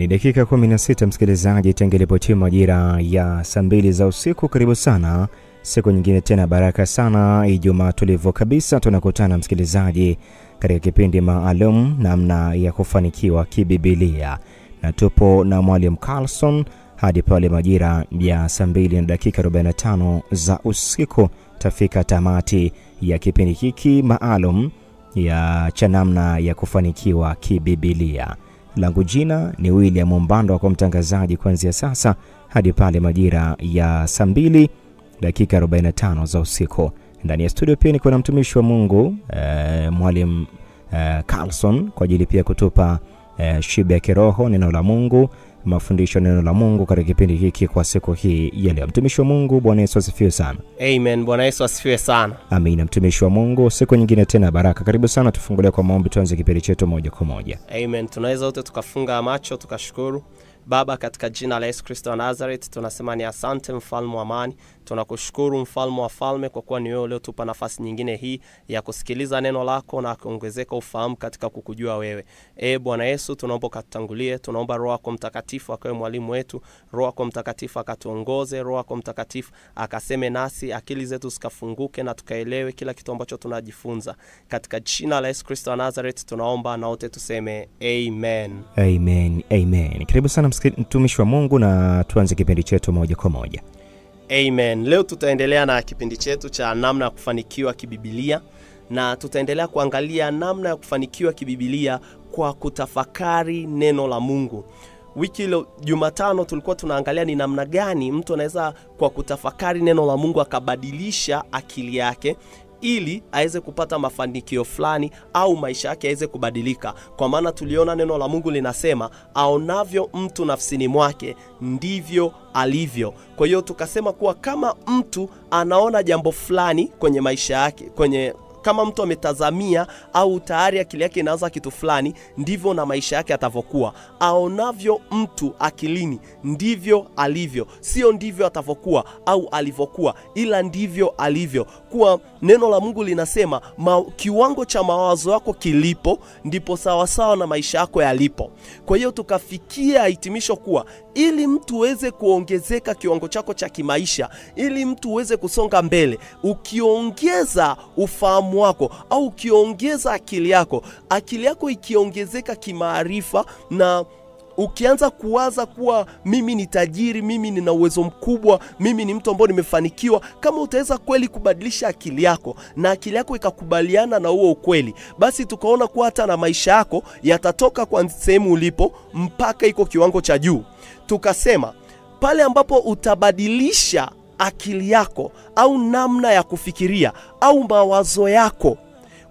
Ni dakika 16 msikilizaji, tengelipotia majira ya saa 2 za usiku. Karibu sana siku nyingine tena, baraka sana. Ijumaa tulivu kabisa, tunakutana msikilizaji katika kipindi maalum namna ya kufanikiwa kibibilia, na tupo na Mwalimu Carlson hadi pale majira ya saa 2 na dakika 45 za usiku tafika tamati ya kipindi hiki maalum ya cha namna ya kufanikiwa kibibilia. Langu jina ni William Mbando, kwa mtangazaji kuanzia sasa hadi pale majira ya saa 2 dakika 45 za usiku. Ndani ya studio pia niko na mtumishi wa Mungu Mwalimu Carlson kwa ajili pia kutupa shibe ya kiroho, neno la Mungu, mafundisho neno la Mungu katika kipindi hiki kwa siku hii ya leo. Mtumishi wa Mungu, Bwana Yesu asifiwe sana. Amen. Bwana Yesu asifiwe sana. Amina. Mtumishi wa Mungu, siku nyingine tena baraka. Karibu sana, tufungulie kwa maombi tuanze kipindi chetu moja kwa moja. Amen. Tunaweza wote tukafunga macho tukashukuru. Baba, katika jina la Yesu Kristo wa Nazareth, tunasema ni asante mfalme wa amani. Tunakushukuru mfalme wa falme kwa kuwa ni wewe leo tupa nafasi nyingine hii ya kusikiliza neno lako na kuongezeka ufahamu katika kukujua wewe. Bwana Yesu, tunaomba katutangulie, tunaomba Roho yako Mtakatifu akawe mwalimu wetu, Roho yako Mtakatifu akatuongoze, Roho yako Mtakatifu akaseme nasi, akili zetu zikafunguke na tukaelewe kila kitu ambacho tunajifunza. Katika jina la Yesu Kristo wa Nazareth tunaomba na wote tuseme amen. Amen. Amen. Karibu sana mtumishi wa Mungu, na tuanze kipindi chetu moja kwa moja. Amen. Leo tutaendelea na kipindi chetu cha namna ya kufanikiwa kibibilia, na tutaendelea kuangalia namna ya kufanikiwa kibibilia kwa kutafakari neno la Mungu. Wiki ile Jumatano tulikuwa tunaangalia ni namna gani mtu anaweza kwa kutafakari neno la Mungu akabadilisha akili yake ili aweze kupata mafanikio fulani au maisha yake yaweze kubadilika. Kwa maana tuliona neno la Mungu linasema aonavyo mtu nafsini mwake ndivyo alivyo. Kwa hiyo tukasema kuwa kama mtu anaona jambo fulani kwenye maisha yake, kama mtu ametazamia au tayari akili yake inaanza kitu fulani, ndivyo na maisha yake atavyokuwa. Aonavyo mtu akilini ndivyo alivyo, sio ndivyo atavyokuwa au alivyokuwa, ila ndivyo alivyo. Kwa neno la Mungu linasema kiwango cha mawazo yako kilipo ndipo sawa sawa na maisha yako yalipo. Kwa hiyo tukafikia hitimisho kuwa ili mtu uweze kuongezeka kiwango chako cha kimaisha, ili mtu uweze kusonga mbele, ukiongeza ufahamu wako au ukiongeza akili yako ikiongezeka kimaarifa, na ukianza kuwaza kuwa mimi ni tajiri, mimi nina uwezo mkubwa, mimi ni mtu ambaye nimefanikiwa, kama utaweza kweli kubadilisha akili yako na akili yako ikakubaliana na huo ukweli, basi tukaona kuwa hata na maisha yako yatatoka kwa sehemu ulipo mpaka iko kiwango cha juu. Tukasema pale ambapo utabadilisha akili yako au namna ya kufikiria au mawazo yako,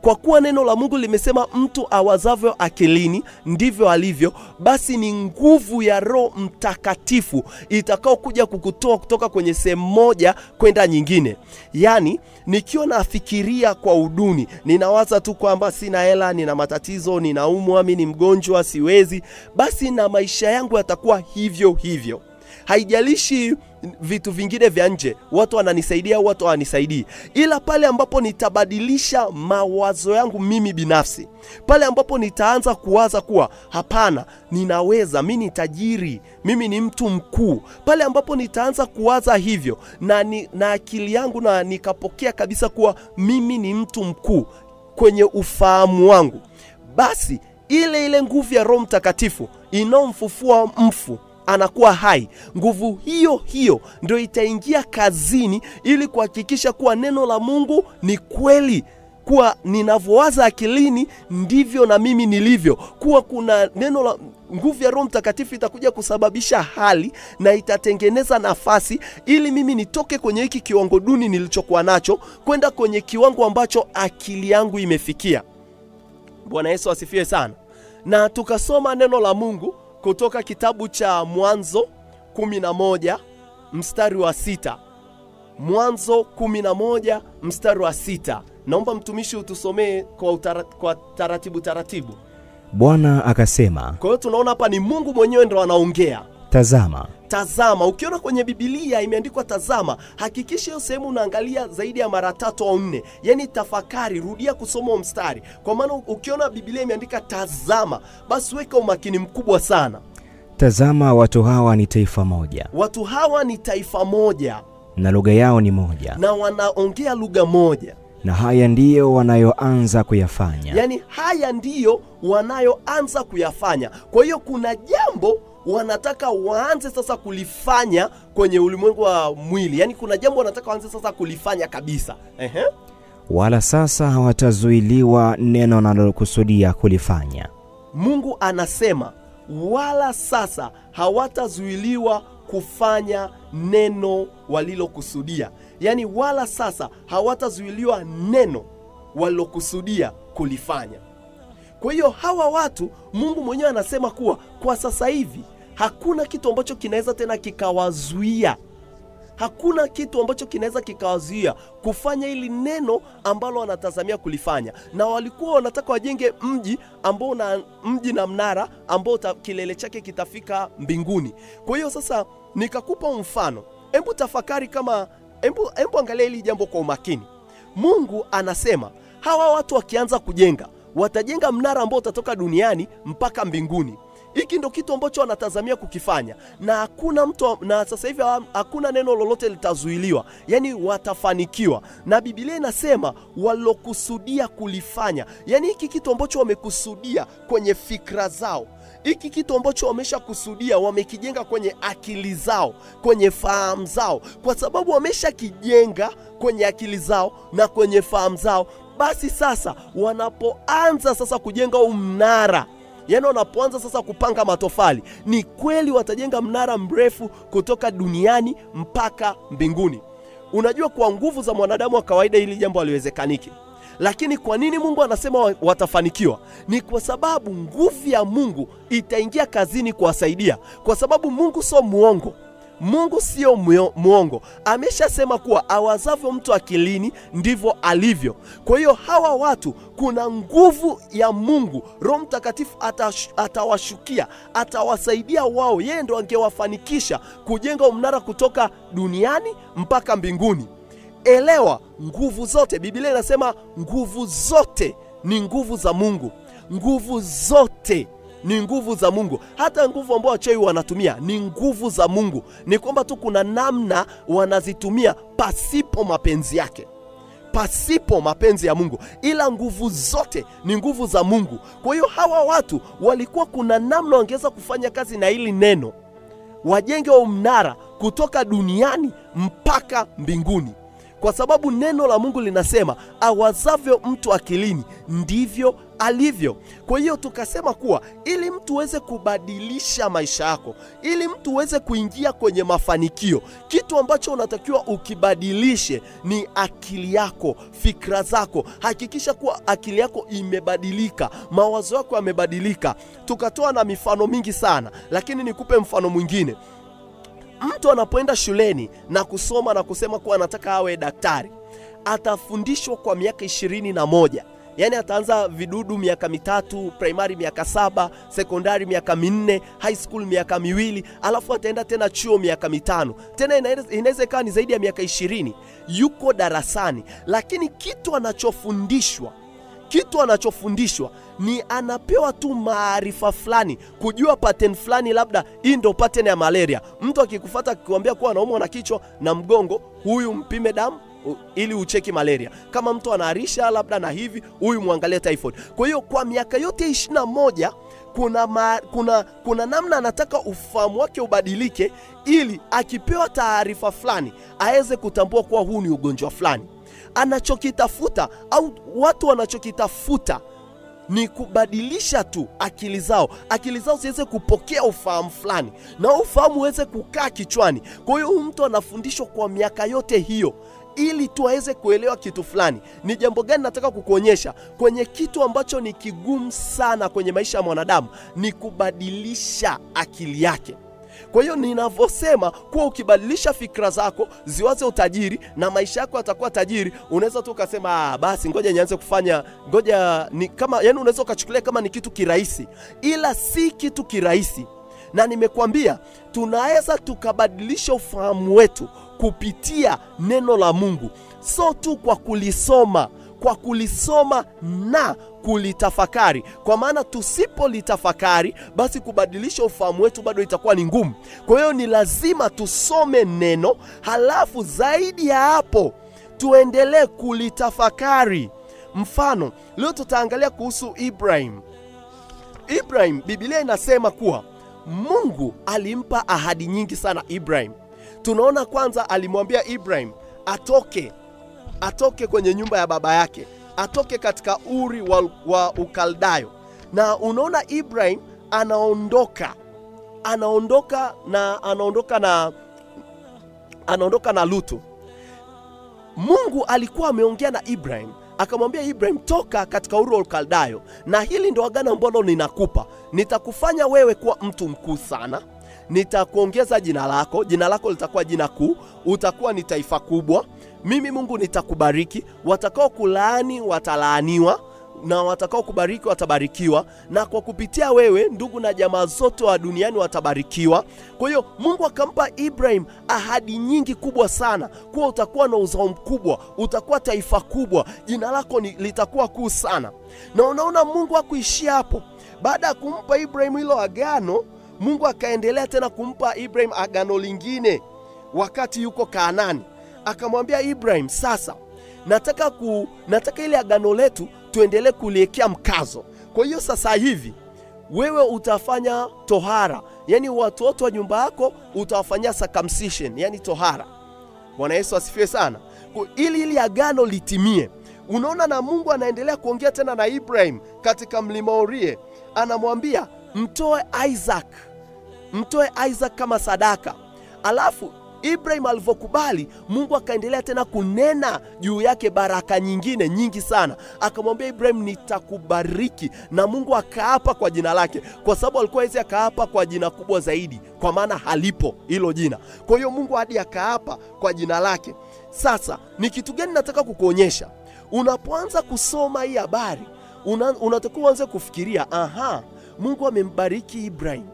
kwa kuwa neno la Mungu limesema mtu awazavyo akilini ndivyo alivyo, basi ni nguvu ya Roho Mtakatifu itakao kuja kukutoa kutoka kwenye sehemu moja kwenda nyingine. Yani nikiwa nafikiria kwa uduni, ninawaza tu kwamba sina hela, nina matatizo, ninaumwa, mimi ni mgonjwa, siwezi, basi na maisha yangu yatakuwa hivyo hivyo. Haijalishi vitu vingine vya nje, watu wananisaidia, watu hawanisaidii, ila pale ambapo nitabadilisha mawazo yangu mimi binafsi, pale ambapo nitaanza kuwaza kuwa hapana, ninaweza, mimi ni tajiri, mimi ni mtu mkuu, pale ambapo nitaanza kuwaza hivyo na akili yangu na nikapokea kabisa kuwa mimi ni mtu mkuu kwenye ufahamu wangu, basi ile nguvu ya Roho Mtakatifu inomfufua mfu anakuwa hai, nguvu hiyo ndio itaingia kazini ili kuhakikisha kuwa neno la Mungu ni kweli, kuwa ninavyowaza akilini ndivyo na mimi nilivyo, kuwa kuna neno la nguvu ya Roho Mtakatifu itakuja kusababisha hali na itatengeneza nafasi ili mimi nitoke kwenye hiki kiwango duni nilichokuwa nacho kwenda kwenye kiwango ambacho akili yangu imefikia. Bwana Yesu asifiwe sana. Na tukasoma neno la Mungu kutoka kitabu cha Mwanzo 11 mstari wa 6. Mwanzo 11 mstari wa 6. Naomba mtumishi utusomee kwa taratibu. Bwana akasema. Kwa hiyo tunaona hapa ni Mungu mwenyewe ndo anaongea. Tazama. Ukiona kwenye Biblia imeandikwa tazama, hakikisha hiyo sehemu unaangalia zaidi ya mara 3 au 4. Yaani tafakari, rudia kusoma mstari. Kwa maana ukiona Biblia imeandika tazama, basi weka umakini mkubwa sana. Tazama, watu hawa ni taifa moja. Watu hawa ni taifa moja. Na lugha yao ni moja. Na wanaongea lugha moja. Na haya ndiyo wanayoanza kuyafanya. Yaani haya ndiyo wanayoanza kuyafanya. Kwa hiyo kuna jambo wanataka waanze sasa kulifanya kwenye ulimwengu wa mwili. Yaani kuna jambo wanataka waanze sasa kulifanya kabisa. Wala sasa hawatazuiliwa neno wanalokusudia kulifanya. Mungu anasema wala sasa hawatazuiliwa kufanya neno walilokusudia. Yaani wala sasa hawatazuiliwa neno walilokusudia kulifanya. Kwa hiyo hawa watu, Mungu mwenyewe anasema kuwa kwa sasa hivi hakuna kitu ambacho kinaweza tena kikawazuia. Hakuna kitu ambacho kinaweza kikawazuia kufanya ili neno ambalo wanatazamia kulifanya. Na walikuwa wanataka wajenge mji ambao mji na mnara ambao kilele chake kitafika mbinguni. Kwa hiyo sasa nikakupa mfano. Hebu tafakari kama hebu angalia hili jambo kwa umakini. Mungu anasema hawa watu wakianza kujenga, watajenga mnara ambao utatoka duniani mpaka mbinguni. Hiki ndio kitu ambacho wanatazamia kukifanya, na hakuna mtu, na sasa hivi hakuna neno lolote litazuiliwa. Yaani watafanikiwa. Na Biblia inasema walokusudia kulifanya. Yaani hiki kitu ambacho wamekusudia kwenye fikra zao, hiki kitu ambacho wameshakusudia, wamekijenga kwenye akili zao, kwenye fahamu zao. Kwa sababu wameshakijenga kwenye akili zao na kwenye fahamu zao, basi sasa wanapoanza sasa kujenga mnara, yaani wanapoanza sasa kupanga matofali, ni kweli watajenga mnara mrefu kutoka duniani mpaka mbinguni. Unajua, kwa nguvu za mwanadamu wa kawaida hili jambo haliwezekaniki. Lakini kwa nini Mungu anasema watafanikiwa? Ni kwa sababu nguvu ya Mungu itaingia kazini kuwasaidia. Kwa sababu Mungu sio muongo. Mungu sio muongo. Ameshasema kuwa awazavyo mtu akilini ndivyo alivyo. Kwa hiyo hawa watu, kuna nguvu ya Mungu, Roho Mtakatifu atawashukia, atawasaidia wao. Yeye ndo angewafanikisha kujenga mnara kutoka duniani mpaka mbinguni. Elewa, nguvu zote, Biblia inasema nguvu zote ni nguvu za Mungu. Nguvu zote ni nguvu za Mungu. Hata nguvu ambao wachawi wanatumia ni nguvu za Mungu. Ni kwamba tu kuna namna wanazitumia pasipo mapenzi yake, pasipo mapenzi ya Mungu, ila nguvu zote ni nguvu za Mungu. Kwa hiyo hawa watu walikuwa kuna namna wangeweza kufanya kazi na hili neno, wajenge mnara kutoka duniani mpaka mbinguni. Kwa sababu neno la Mungu linasema awazavyo mtu akilini ndivyo alivyo. Kwa hiyo tukasema kuwa ili mtu uweze kubadilisha maisha yako, ili mtu uweze kuingia kwenye mafanikio, kitu ambacho unatakiwa ukibadilishe ni akili yako, fikra zako. Hakikisha kuwa akili yako imebadilika, mawazo yako yamebadilika. Tukatoa na mifano mingi sana, lakini nikupe mfano mwingine. Mtu anapoenda shuleni na kusoma na kusema kuwa anataka awe daktari, atafundishwa kwa miaka 21. Yaani ataanza vidudu miaka 3, primary miaka 7, sekondari miaka 4, high school miaka 2, alafu ataenda tena chuo miaka 5. Tena inaweza ikawa ni zaidi ya miaka 20. Yuko darasani, lakini kitu anachofundishwa ni anapewa tu maarifa fulani, kujua pattern fulani, labda hii ndio pattern ya malaria. Mtu akikufuata akikwambia kuwa anaumwa na kichwa na mgongo, huyu mpime damu ili ucheki malaria. Kama mtu anaharisha labda na hivi, huyu muangalie typhoid. Kwa hiyo kwa miaka yote 21 kuna namna anataka ufahamu wake ubadilike, ili akipewa taarifa fulani aweze kutambua kuwa huu ni ugonjwa fulani. Anachokitafuta au watu wanachokitafuta ni kubadilisha tu akili zao ziweze kupokea ufahamu fulani, na ufahamu uweze kukaa kichwani. Kwa hiyo mtu anafundishwa kwa miaka yote hiyo ili tu aweze kuelewa kitu fulani. Ni jambo gani nataka kukuonyesha kwenye kitu ambacho ni kigumu sana kwenye maisha ya mwanadamu? Ni kubadilisha akili yake. Kwa hiyo ninavyosema kuwa ukibadilisha fikra zako ziwaze utajiri na maisha yako yatakuwa tajiri, unaweza tu ukasema basi ngoja nianze kufanya, yani unaweza ukachukulia kama ni kitu kirahisi, ila si kitu kirahisi. Na nimekwambia tunaweza tukabadilisha ufahamu wetu kupitia neno la Mungu, sio tu kwa kulisoma, kwa kulisoma na kulitafakari. Kwa maana tusipolitafakari, basi kubadilisha ufahamu wetu bado itakuwa ni ngumu. Kwa hiyo ni lazima tusome neno, halafu zaidi ya hapo tuendelee kulitafakari. Mfano, leo tutaangalia kuhusu Ibrahim. Ibrahim, Biblia inasema kuwa Mungu alimpa ahadi nyingi sana Ibrahim. Tunaona kwanza alimwambia Ibrahim atoke kwenye nyumba ya baba yake, atoke katika Uri wa Ukaldayo. Na unaona Ibrahim anaondoka na Lutu. Mungu alikuwa ameongea na Ibrahim, akamwambia Ibrahim, toka katika Uri wa Ukaldayo, na hili ndio agano ambalo ninakupa. Nitakufanya wewe kuwa mtu mkuu sana, nitakuongeza jina lako litakuwa jina kuu, utakuwa ni taifa kubwa. Mimi Mungu nitakubariki, watakao kulaani watalaaniwa, na watakao kubariki watabarikiwa, na kwa kupitia wewe ndugu na jamaa zote wa duniani watabarikiwa. Kwa hiyo Mungu akampa Ibrahim ahadi nyingi kubwa sana, kuwa utakuwa na uzao mkubwa, utakuwa taifa kubwa, jina lako litakuwa kuu sana. Na unaona Mungu hakuishia hapo. Baada ya kumpa Ibrahim hilo agano, Mungu akaendelea tena kumpa Ibrahim agano lingine wakati yuko Kanaani. Akamwambia Ibrahim, sasa nataka ile agano letu tuendelee kuliwekea mkazo. Kwa hiyo sasa hivi wewe utafanya tohara, yani watu wote wa nyumba yako utawafanyia circumcision, yani tohara. Bwana Yesu asifiwe sana. Ili agano litimie. Unaona, na Mungu anaendelea kuongea tena na Ibrahim katika mlima Orie. Anamwambia mtoe Isaac kama sadaka. Alafu Ibrahim alivyokubali, Mungu akaendelea tena kunena juu yake baraka nyingi sana. Akamwambia Ibrahim, nitakubariki, na Mungu akaapa kwa jina lake, kwa sababu alikuwa hawezi akaapa kwa jina kubwa zaidi, kwa maana halipo hilo jina. Kwa hiyo Mungu hadi akaapa kwa jina lake. Sasa ni kitu gani nataka kukuonyesha? Unapoanza kusoma hii habari, unatakiwa uanze kufikiria, Mungu amembariki Ibrahim.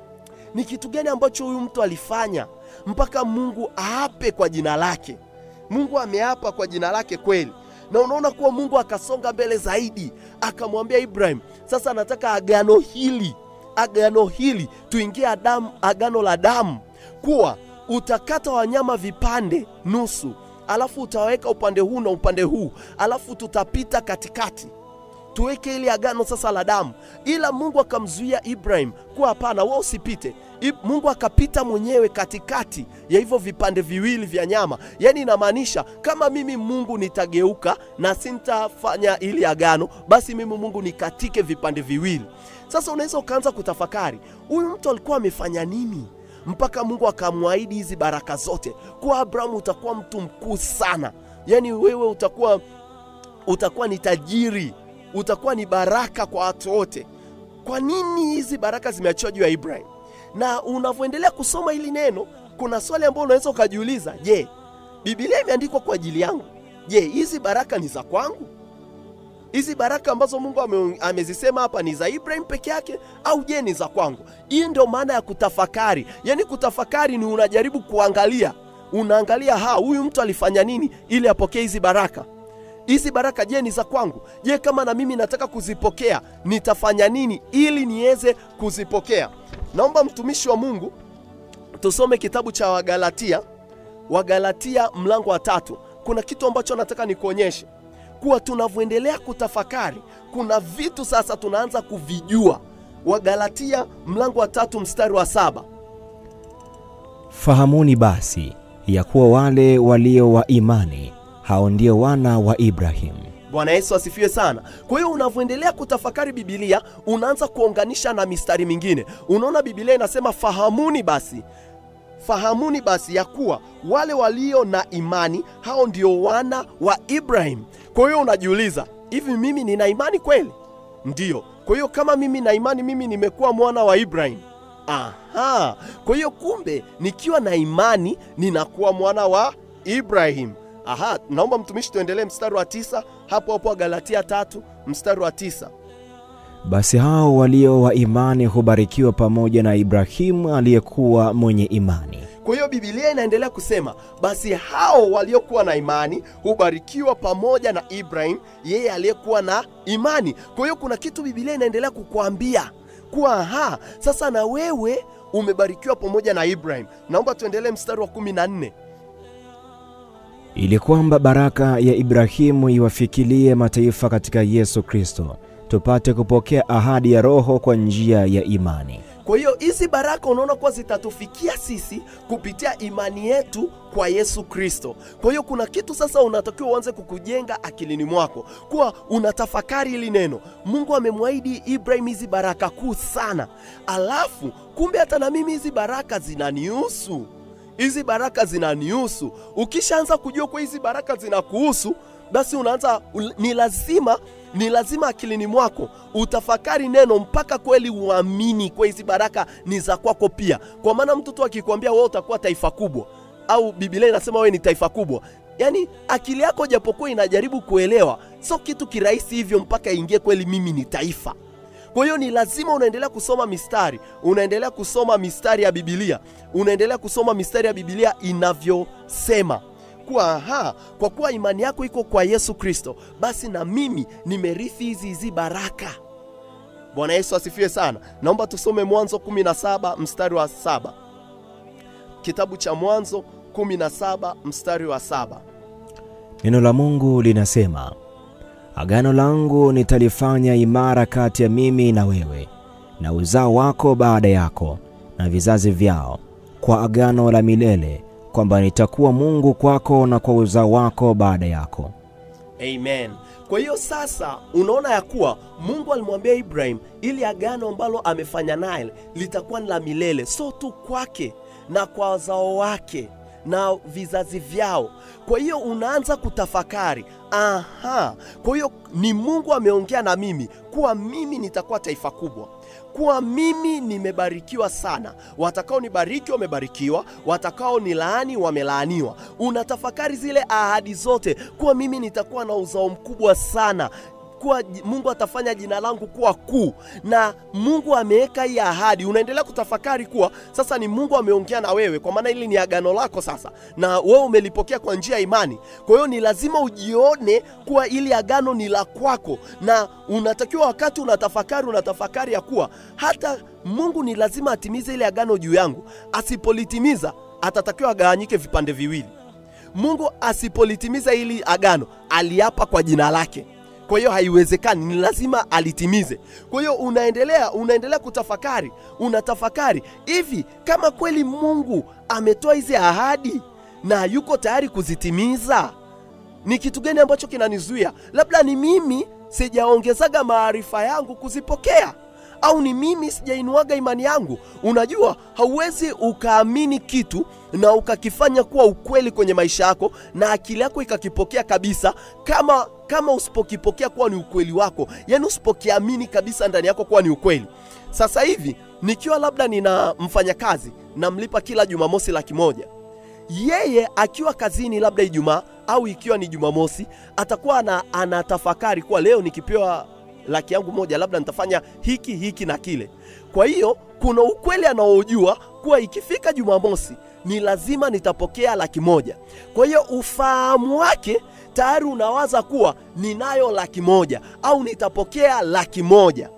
Ni kitu gani ambacho huyu mtu alifanya mpaka Mungu aape kwa jina lake? Mungu ameapa kwa jina lake kweli. Na unaona kuwa Mungu akasonga mbele zaidi, akamwambia Ibrahim, sasa nataka agano hili tuingie agano la damu, kuwa utakata wanyama vipande nusu, alafu utaweka upande huu na upande huu, alafu tutapita katikati, tuweke ile agano sasa la damu. Ila Mungu akamzuia Ibrahim kuwa hapana, wewe usipite. Mungu akapita mwenyewe katikati ya hivyo vipande viwili vya nyama. Yani inamaanisha kama mimi Mungu nitageuka na sintafanya ili agano, basi mimi Mungu nikatike vipande viwili. Sasa unaweza ukaanza kutafakari, huyu mtu alikuwa amefanya nini mpaka Mungu akamwahidi hizi baraka zote? Kwa Abraham utakuwa mtu mkuu sana, yani wewe utakuwa ni tajiri, utakuwa ni baraka kwa watu wote. Kwa nini hizi baraka zimeachiwa juu ya Ibrahim? Na unavyoendelea kusoma hili neno, kuna swali ambalo unaweza ukajiuliza, je, Biblia imeandikwa kwa ajili yangu? Je, hizi baraka ni za kwangu? Hizi baraka ambazo Mungu amezisema hapa ni za Ibrahim peke yake, au je ni za kwangu? Hii ndio maana ya kutafakari. Yani kutafakari ni unajaribu kuangalia, unaangalia huyu mtu alifanya nini ili apokee hizi baraka. Hizi baraka je ni za kwangu? Je, kama na mimi nataka kuzipokea, nitafanya nini ili niweze kuzipokea? Naomba mtumishi wa Mungu tusome kitabu cha Wagalatia mlango wa 3. Kuna kitu ambacho nataka nikuonyeshe, kuwa tunavyoendelea kutafakari, kuna vitu sasa tunaanza kuvijua. Wagalatia mlango wa 3 mstari wa 7. Fahamuni basi ya kuwa wale walio wa imani, hao ndio wana wa Ibrahim. Bwana Yesu asifiwe sana. Kwa hiyo unavyoendelea kutafakari Biblia, unaanza kuunganisha na mistari mingine. Unaona Biblia inasema fahamuni basi ya kuwa wale walio na imani, hao ndio wana wa Ibrahim. Kwa hiyo unajiuliza, hivi mimi nina imani kweli? Ndiyo. Kwa hiyo kama mimi na imani, mimi nimekuwa mwana wa Ibrahim. Kwa hiyo kumbe nikiwa na imani ninakuwa mwana wa Ibrahim. Naomba mtumishi tuendelee mstari wa 9 hapo Galatia 3 mstari wa 9. basi hao walio wa imani hubarikiwa pamoja na Ibrahimu aliyekuwa mwenye imani. Kwa hiyo Biblia inaendelea kusema basi hao waliokuwa na imani hubarikiwa pamoja na Ibrahim, yeye aliyekuwa na imani. Kwa hiyo kuna kitu Biblia inaendelea kukuambia kuwa sasa na wewe umebarikiwa pamoja na Ibrahim. Naomba tuendelee mstari wa 14. Ili kwamba baraka ya Ibrahimu iwafikilie mataifa katika Yesu Kristo, tupate kupokea ahadi ya Roho kwa njia ya imani. Kwa hiyo hizi baraka unaona kwa zitatufikia sisi kupitia imani yetu kwa Yesu Kristo. Kwa hiyo kuna kitu sasa unatakiwa uanze kukujenga akilini mwako, kuwa unatafakari hili neno. Mungu amemwahidi Ibrahim hizi baraka kuu sana. Alafu kumbe hata na mimi hizi baraka zinanihusu. Hizi baraka zinanihusu. Ukishaanza kujua kwa hizi baraka zinakuhusu, basi unaanza ni lazima akilini mwako utafakari neno mpaka kweli uamini kwa hizi baraka ni za kwako pia. Kwa maana mtu tu akikwambia wewe utakuwa taifa kubwa, au Biblia inasema wewe ni taifa kubwa, yani akili yako japokuwa inajaribu kuelewa, sio kitu kirahisi hivyo mpaka ingie kweli mimi ni taifa. Kwa hiyo ni lazima unaendelea kusoma mistari, unaendelea kusoma mistari ya Biblia, unaendelea kusoma mistari ya Biblia inavyosema kwa kuwa imani yako iko kwa Yesu Kristo, basi na mimi nimerithi hizi baraka. Bwana Yesu asifiwe sana. Naomba tusome Mwanzo 17 mstari wa 7. Kitabu cha Mwanzo 17 mstari wa 7. Neno la Mungu linasema, agano langu nitalifanya imara kati ya mimi na wewe na uzao wako baada yako na vizazi vyao, kwa agano la milele, kwamba nitakuwa Mungu kwako na kwa uzao wako baada yako. Amen. Kwa hiyo sasa unaona ya kuwa Mungu alimwambia Ibrahim ili agano ambalo amefanya naye litakuwa la milele, sio tu kwake na kwa uzao wake na vizazi vyao. Kwa hiyo unaanza kutafakari, kwa hiyo ni Mungu ameongea na mimi kuwa mimi nitakuwa taifa kubwa, kuwa mimi nimebarikiwa sana, watakao nibariki wamebarikiwa, watakao nilaani wamelaaniwa. Unatafakari zile ahadi zote kuwa mimi nitakuwa na uzao mkubwa sana, kuwa Mungu atafanya jina langu kuwa kuu, na Mungu ameweka hii ahadi. Unaendelea kutafakari kuwa sasa ni Mungu ameongea na wewe, kwa maana hili ni agano lako sasa na wewe umelipokea kwa njia ya imani. Kwa hiyo ni lazima ujione kuwa ili agano ni la kwako, na unatakiwa wakati unatafakari ya kuwa hata Mungu ni lazima atimize ile agano juu yangu. Asipolitimiza atatakiwa agawanyike vipande viwili. Mungu asipolitimiza ili agano, aliapa kwa jina lake. Kwa hiyo haiwezekani, ni lazima alitimize. Kwa hiyo unaendelea kutafakari, unatafakari hivi kama kweli Mungu ametoa hizi ahadi na yuko tayari kuzitimiza, ni kitu gani ambacho kinanizuia? Labda ni mimi sijaongezaga maarifa yangu kuzipokea, au ni mimi sijainuaga imani yangu. Unajua hauwezi ukaamini kitu na ukakifanya kuwa ukweli kwenye maisha yako na akili yako ikakipokea kabisa kama usipokipokea kuwa ni ukweli wako, yani usipokiamini kabisa ndani yako kuwa ni ukweli. Sasa hivi nikiwa labda nina mfanyakazi namlipa kila Jumamosi 100,000, yeye akiwa kazini labda Ijumaa au ikiwa ni Jumamosi atakuwa anatafakari kuwa leo nikipewa 100,000 labda nitafanya hiki na kile. Kwa hiyo kuna ukweli anaojua kuwa ikifika Jumamosi ni lazima nitapokea 100,000. Kwa hiyo ufahamu wake tayari unawaza kuwa ninayo 100,000 au nitapokea 100,000.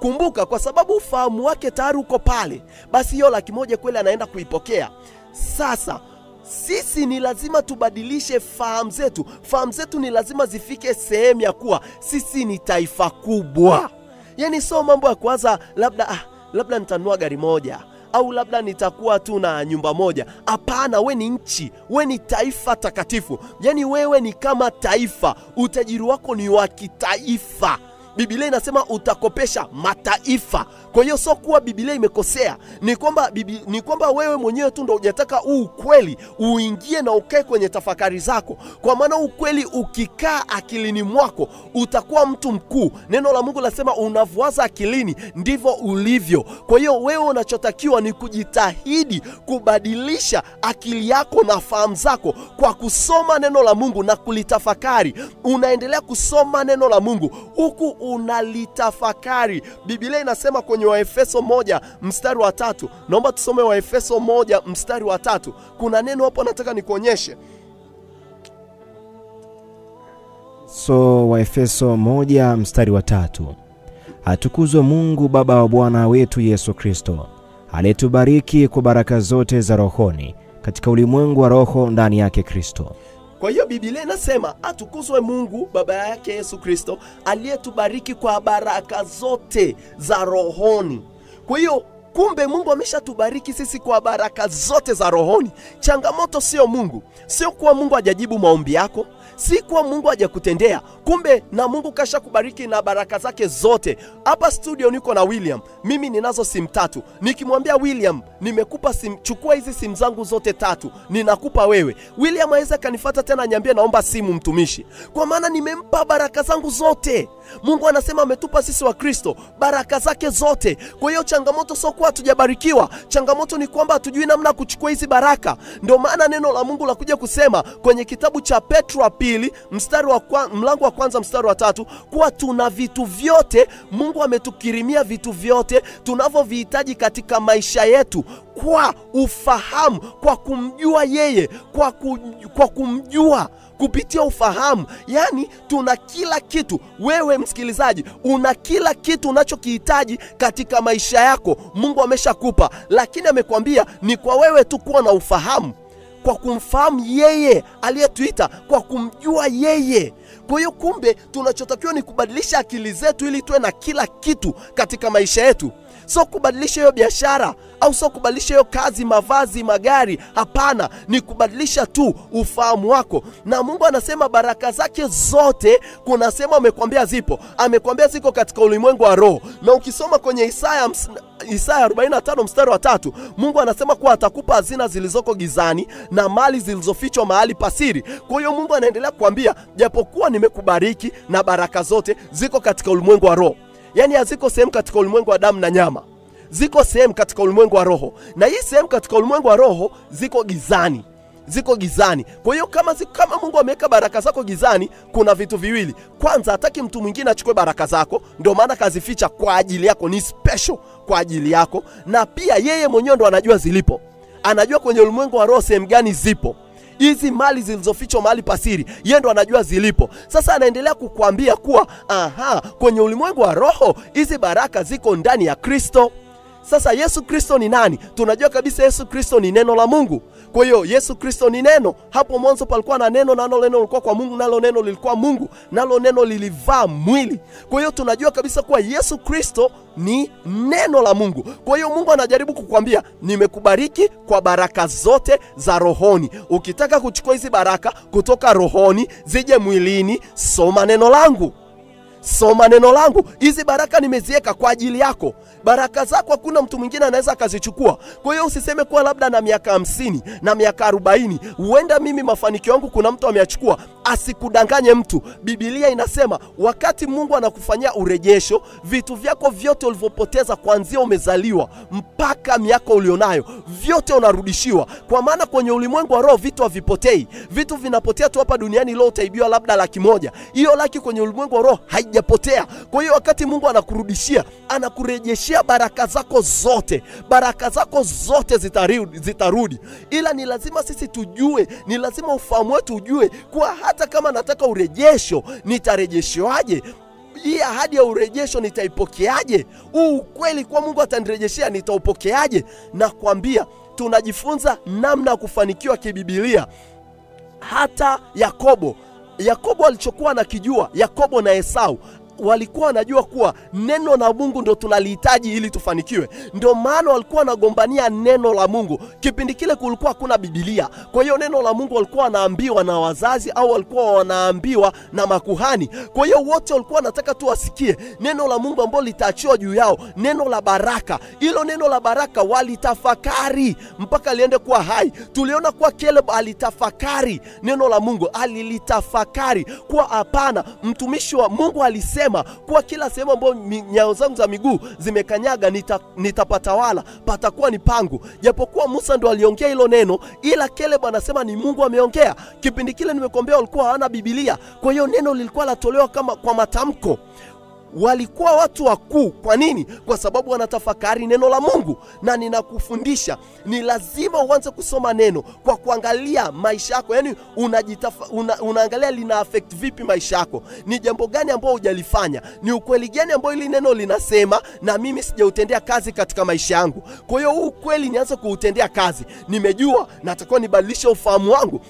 Kumbuka, kwa sababu ufahamu wake tayari uko pale, basi hiyo 100,000 kweli anaenda kuipokea. Sasa sisi ni lazima tubadilishe fahamu zetu. Fahamu zetu ni lazima zifike sehemu ya kuwa sisi ni taifa kubwa. Yani sio mambo ya kuanza labda nitanunua gari moja au labda nitakuwa tu na nyumba moja. Hapana, we ni nchi, we ni taifa takatifu. Yani wewe ni kama taifa, utajiri wako ni wa kitaifa. Biblia inasema utakopesha mataifa. Kwa hiyo sio kuwa Biblia imekosea, ni kwamba wewe mwenyewe tu ndio hujataka ukweli uingie na ukae kwenye tafakari zako. Kwa maana ukweli ukikaa akilini mwako utakuwa mtu mkuu. Neno la Mungu lasema unavyowaza akilini ndivyo ulivyo. Kwa hiyo wewe unachotakiwa ni kujitahidi kubadilisha akili yako na fahamu zako kwa kusoma neno la Mungu na kulitafakari. Unaendelea kusoma neno la Mungu huku unalitafakari. Biblia inasema kwenye Waefeso 1 mstari wa 3. Naomba tusome Waefeso 1 mstari wa 3. Kuna neno hapo nataka nikuonyeshe. So Waefeso 1 mstari wa 3. Atukuzwe Mungu Baba wa Bwana wetu Yesu Kristo, aliyetubariki kwa baraka zote za rohoni katika ulimwengu wa roho ndani yake Kristo. Kwa hiyo Biblia inasema atukuzwe Mungu Baba yake Yesu Kristo, aliyetubariki kwa baraka zote za rohoni. Kwa hiyo kumbe Mungu ameshatubariki sisi kwa baraka zote za rohoni. Changamoto sio Mungu, sio kuwa Mungu hajajibu maombi yako, si kuwa Mungu hajakutendea. Kumbe na Mungu kasha kubariki na baraka zake zote. Hapa studio niko na William. Mimi ninazo simu 3. Nikimwambia William, nimekupa simu, chukua hizi simu zangu zote 3, ninakupa wewe. William aweza kanifuata tena niambie naomba simu mtumishi. Kwa maana nimempa baraka zangu zote. Mungu anasema ametupa sisi wa Kristo baraka zake zote. Kwa hiyo changamoto sio kwa hatujabarikiwa. Changamoto ni kwamba hatujui namna kuchukua hizi baraka. Ndio maana neno la Mungu la kuja kusema kwenye kitabu cha Petro wa 2 mlango wa 1 mstari wa 3 kuwa tuna vitu vyote. Mungu ametukirimia vitu vyote tunavyovihitaji katika maisha yetu kwa ufahamu, kwa kumjua yeye, kwa kumjua kupitia ufahamu. Yani tuna kila kitu. Wewe msikilizaji, una kila kitu unachokihitaji katika maisha yako. Mungu ameshakupa, lakini amekwambia ni kwa wewe tu kuwa na ufahamu, kwa kumfahamu yeye aliyetuita, kwa kumjua yeye. Kwa hiyo kumbe tunachotakiwa ni kubadilisha akili zetu ili tuwe na kila kitu katika maisha yetu. Sio kubadilisha hiyo biashara au sio kubadilisha hiyo kazi, mavazi, magari. Hapana, ni kubadilisha tu ufahamu wako. Na Mungu anasema baraka zake zote, kuna sema amekwambia zipo. Amekwambia ziko katika ulimwengu wa roho. Na ukisoma kwenye Isaya 45 mstari wa 3, Mungu anasema kuwa atakupa hazina zilizoko gizani na mali zilizofichwa mahali pasiri. Kwa hiyo Mungu anaendelea kukwambia japokuwa nimekubariki na baraka zote ziko katika ulimwengu wa roho. Yani haziko sehemu katika ulimwengu wa damu na nyama. Ziko sehemu katika ulimwengu wa roho. Na hii sehemu katika ulimwengu wa roho ziko gizani. Ziko gizani. Kwa hiyo kama Mungu ameweka baraka zako gizani, kuna vitu viwili. Kwanza, hataki mtu mwingine achukue baraka zako, ndio maana kazificha kwa ajili yako, ni special kwa ajili yako. Na pia yeye mwenyewe ndo anajua zilipo. Anajua kwenye ulimwengu wa roho sehemu gani zipo. Hizi mali zilizofichwa mahali pasiri, yeye ndo anajua zilipo. Sasa anaendelea kukuambia kuwa kwenye ulimwengu wa roho hizi baraka ziko ndani ya Kristo. Sasa Yesu Kristo ni nani? Tunajua kabisa Yesu Kristo ni neno la Mungu. Kwa hiyo Yesu Kristo ni neno. Hapo mwanzo palikuwa na neno, nalo neno lilikuwa kwa Mungu, nalo neno lilikuwa Mungu, nalo neno lilivaa mwili. Kwa hiyo tunajua kabisa kuwa Yesu Kristo ni neno la Mungu. Kwa hiyo Mungu anajaribu kukwambia nimekubariki kwa baraka zote za rohoni. Ukitaka kuchukua hizi baraka kutoka rohoni zije mwilini, soma neno langu. Soma neno langu. Hizi baraka nimeziweka kwa ajili yako. Baraka zako hakuna mtu mwingine anaweza akazichukua. Kwa hiyo usiseme kuwa labda na miaka 50 na miaka 40 huenda mimi mafanikio yangu kuna mtu ameyachukua. Asikudanganye mtu. Biblia inasema wakati Mungu anakufanyia urejesho, vitu vyako vyote ulivyopoteza kuanzia umezaliwa mpaka miaka ulionayo, vyote unarudishiwa. Kwa maana kwenye ulimwengu wa roho vitu havipotei. Vitu vinapotea tu hapa duniani. Leo utaibiwa labda 100,000. Hiyo laki kwenye ulimwengu wa roho haijapotea. Kwa hiyo wakati Mungu anakurudishia, anakurejeshia baraka zako zote. Baraka zako zote zitarudi. Ila ni lazima sisi tujue, ni lazima ufahamu wetu ujue kuwa hata kama nataka urejesho, nitarejeshwaje? Hii ahadi ya urejesho nitaipokeaje? Ukweli kwa Mungu atanirejeshea nitaupokeaje? Na kuambia tunajifunza namna ya kufanikiwa kibibilia. Hata Yakobo alichokuwa anakijua, Yakobo na Esau walikuwa wanajua kuwa neno la Mungu ndo tunalihitaji ili tufanikiwe. Ndio maana walikuwa wanagombania neno la Mungu. Kipindi kile kulikuwa hakuna Biblia. Kwa hiyo neno la Mungu walikuwa wanaambiwa na wazazi au walikuwa wanaambiwa na makuhani. Kwa hiyo wote walikuwa wanataka tu wasikie neno la Mungu ambalo litaachiwa juu yao, neno la baraka. Hilo neno la baraka walitafakari mpaka liende kuwa hai. Tuliona kuwa Caleb alitafakari neno la Mungu, alilitafakari kuwa hapana, mtumishi wa Mungu alisema kuwa kila sehemu ambayo nyayo zangu za miguu zimekanyaga nitapatawala, patakuwa ni pangu. Japokuwa Musa ndo aliongea hilo neno, ila Caleb anasema ni Mungu ameongea. Kipindi kile nimekuambia walikuwa hawana Biblia. Kwa hiyo neno lilikuwa latolewa kama kwa matamko. walikuwa watu wakuu. Kwa nini? Kwa sababu wanatafakari neno la Mungu. Na ninakufundisha ni lazima uanze kusoma neno kwa kuangalia maisha yako. Yani unaangalia lina affect vipi maisha yako. Ni jambo gani ambalo hujalifanya? Ni ukweli gani ambao hili neno linasema na mimi sijautendea kazi katika maisha yangu? Kwa hiyo huu ukweli nianze kuutendea kazi. Nimejua natakiwa nibadilishe ufahamu wangu.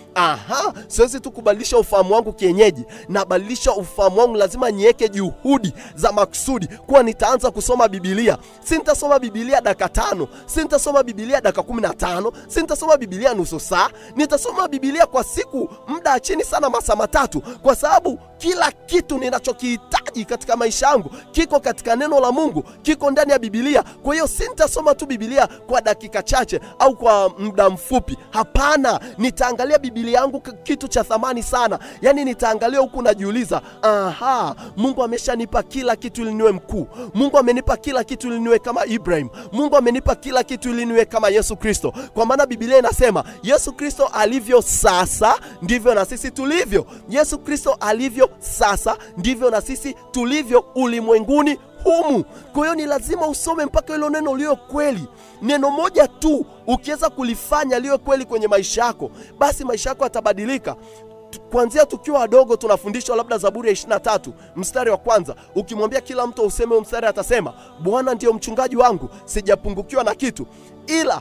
Siwezi tu kubadilisha ufahamu wangu kienyeji. Na badilisha ufahamu wangu, lazima niweke juhudi za makusudi kuwa nitaanza kusoma Biblia. Sintasoma Biblia dakika 5, sintasoma Biblia dakika 15, sintasoma Biblia nusu saa. Nitasoma Biblia kwa siku muda chini sana masaa 3, kwa sababu kila kitu ninachokihitaji katika maisha yangu kiko katika neno la Mungu, kiko ndani ya Biblia. Kwa hiyo sintasoma tu Biblia kwa dakika chache au kwa muda mfupi. Hapana, nitaangalia Biblia yangu kitu cha thamani sana. Yani nitaangalia huku najiuliza, Mungu ameshanipa kila kitu ili niwe mkuu. Mungu amenipa kila kitu ili niwe kama Ibrahim. Mungu amenipa kila kitu ili niwe kama Yesu Kristo. Kwa maana Biblia inasema Yesu Kristo alivyo sasa ndivyo na sisi tulivyo. Yesu Kristo alivyo sasa ndivyo na sisi tulivyo ulimwenguni humu. Kwa hiyo ni lazima usome mpaka hilo neno liwe kweli. Neno moja tu ukiweza kulifanya liwe kweli kwenye maisha yako, basi maisha yako yatabadilika. Kuanzia tukiwa wadogo tunafundishwa labda Zaburi ya 23 mstari wa 1. Ukimwambia kila mtu useme mstari, atasema Bwana ndio mchungaji wangu, sijapungukiwa na kitu. Ila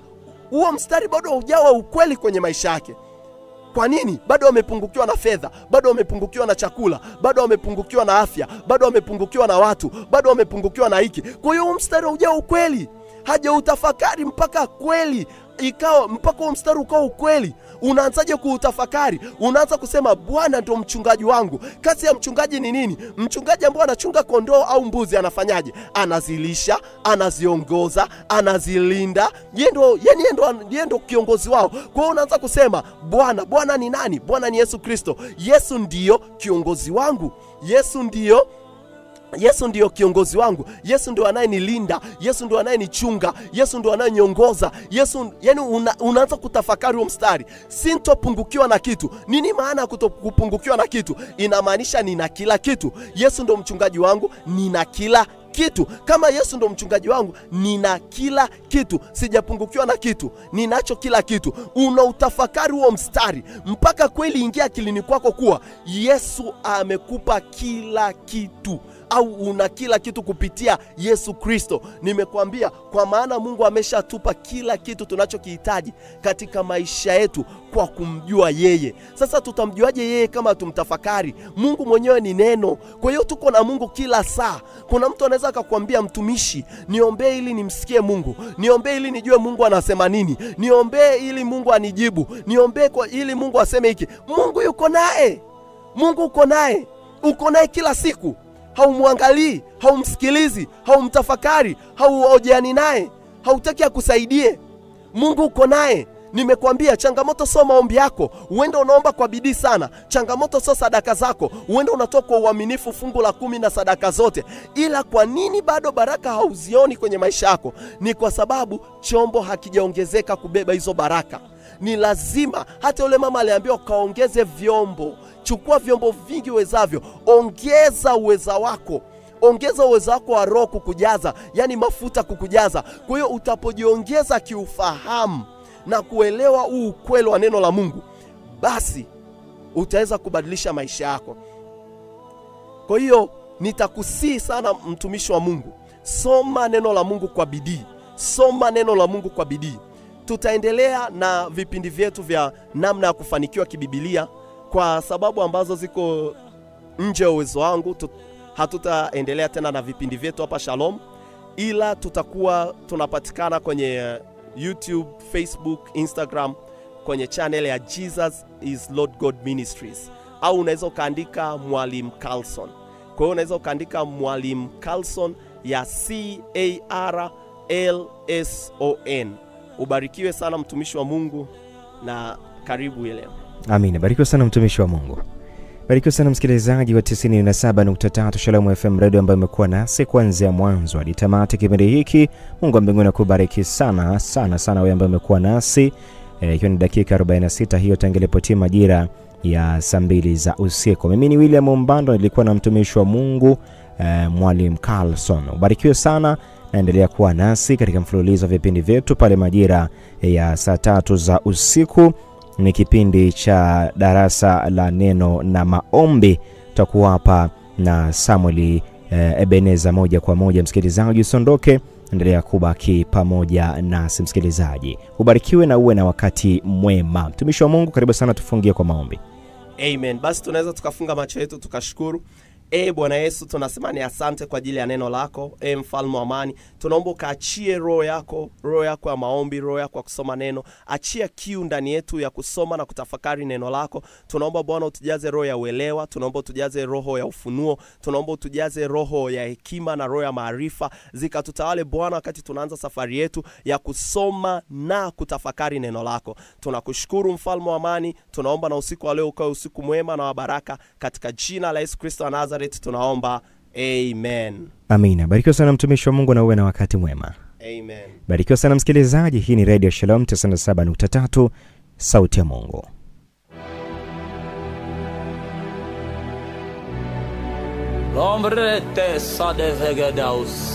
huo mstari bado hujawa ukweli kwenye maisha yake. Kwa nini? Bado wamepungukiwa na fedha, bado wamepungukiwa na chakula, bado wamepungukiwa na afya, bado wamepungukiwa na watu, bado wamepungukiwa na hiki. Kwa hiyo mstari hujawa ukweli. Haja utafakari mpaka kweli ikawa, mpaka huo mstari ukao ukweli. Unaanzaje kuutafakari? Unaanza kusema Bwana ndio mchungaji wangu. Kazi ya mchungaji ni nini? Mchungaji ambaye anachunga kondoo au mbuzi anafanyaje? Anazilisha, anaziongoza, anazilinda. Yeye ndo kiongozi wao. Kwa hiyo unaanza kusema Bwana ni nani? Bwana ni Yesu Kristo. Yesu ndio kiongozi wangu. Yesu ndio kiongozi wangu. Yesu ndio anayenilinda. Yesu ndio anayenichunga. Yesu ndio anayeniongoza. Yesu, yani unaanza kutafakari huo mstari. Sintopungukiwa na kitu. Nini maana ya kutokupungukiwa na kitu? Inamaanisha nina kila kitu. Yesu ndio mchungaji wangu, nina kila kitu. Kama Yesu ndo mchungaji wangu, nina kila kitu, sijapungukiwa na kitu, ninacho kila kitu. Unautafakari huo mstari mpaka kweli ingia akilini kwako kuwa Yesu amekupa kila kitu, au una kila kitu kupitia Yesu Kristo. Nimekuambia kwa maana Mungu ameshatupa kila kitu tunachokihitaji katika maisha yetu kwa kumjua yeye. Sasa tutamjuaje yeye kama tumtafakari? Mungu mwenyewe ni neno. Kwa hiyo tuko na Mungu kila saa. Kuna mtu anaweza akakwambia, mtumishi, niombee ili nimsikie Mungu, niombee ili nijue Mungu anasema nini, niombee ili Mungu anijibu, niombee ili Mungu aseme hiki. Mungu yuko naye. Mungu uko naye. Uko naye kila siku. Haumwangalii, haumsikilizi, haumtafakari, hauojeani naye, hautaki akusaidie. Mungu uko naye. Nimekuambia changamoto sio maombi yako. Uenda unaomba kwa bidii sana. Changamoto sio sadaka zako. Uenda unatoa kwa uaminifu fungu la 10 na sadaka zote. Ila kwa nini bado baraka hauzioni kwenye maisha yako? Ni kwa sababu chombo hakijaongezeka kubeba hizo baraka. Ni lazima, hata yule mama aliambiwa kaongeze vyombo. Chukua vyombo vingi uwezavyo. Ongeza uweza wako. Ongeza uwezo wako wa roho kukujaza, yani mafuta kukujaza. Kwa hiyo utapojiongeza kiufahamu na kuelewa huu ukweli wa neno la Mungu, basi utaweza kubadilisha maisha yako. Kwa hiyo nitakusii sana mtumishi wa Mungu, soma neno la Mungu kwa bidii. Soma neno la Mungu kwa bidii. Tutaendelea na vipindi vyetu vya namna ya kufanikiwa kibibilia kwa sababu ambazo ziko nje ya uwezo wangu. Hatutaendelea tena na vipindi vyetu hapa Shalom, ila tutakuwa tunapatikana kwenye YouTube, Facebook, Instagram kwenye channel ya Jesus is Lord God Ministries, au unaweza ukaandika Mwalimu Carlson. Kwa hiyo unaweza ukaandika Mwalimu Carlson ya CARLSON. Ubarikiwe sana mtumishi wa Mungu na karibu leo. Amina. Barikiwe sana mtumishi wa Mungu. Barikiwe sana msikilizaji wa 97.3 Shalom FM Radio ambaye umekuwa nasi kuanzia mwanzo hadi tamati kipindi hiki. Mungu wa mbinguni akubariki sana sana sana wewe ambaye umekuwa nasi. Ikiwa ni dakika 46 hiyo tangu ilipotimia majira ya saa 2 za usiku. Mimi ni William Mbando, nilikuwa na mtumishi wa Mungu Mwalimu Carlson. Ubarikiwe sana, naendelea kuwa nasi katika mfululizo wa vipindi vyetu pale majira ya saa 3 za usiku. Ni kipindi cha darasa la neno na maombi. Tutakuwa hapa na Samuel Ebeneza moja kwa moja. Msikilizaji, usiondoke, endelea kubaki pamoja nasi msikilizaji. Ubarikiwe na uwe na wakati mwema. Mtumishi wa Mungu, karibu sana, tufungie kwa maombi. Amen. Basi tunaweza tukafunga macho yetu tukashukuru. Bwana Yesu, tunasema ni asante kwa ajili ya neno lako. Mfalme wa amani, tunaomba kaachie roho yako ya maombi, roho yako ya kusoma neno. Achia kiu ndani yetu ya kusoma na kutafakari neno lako. Tunaomba Bwana utujaze roho ya uelewa, tunaomba utujaze roho ya ufunuo, tunaomba utujaze roho ya hekima na roho ya maarifa. Zikatutawale Bwana wakati tunaanza safari yetu ya kusoma na kutafakari neno lako. Tunakushukuru Mfalme wa amani, tunaomba na usiku wa leo ukawe usiku mwema na wa baraka, katika jina la Yesu Kristo wa Nazareth tunaomba. Amen. Amina. Barikiwa sana mtumishi wa Mungu na uwe na wakati mwema. Amen. Barikiwa sana msikilizaji. Hii ni Radio Shalom 97.3, sauti ya Mungu. L'ombre te sa de vegedaus.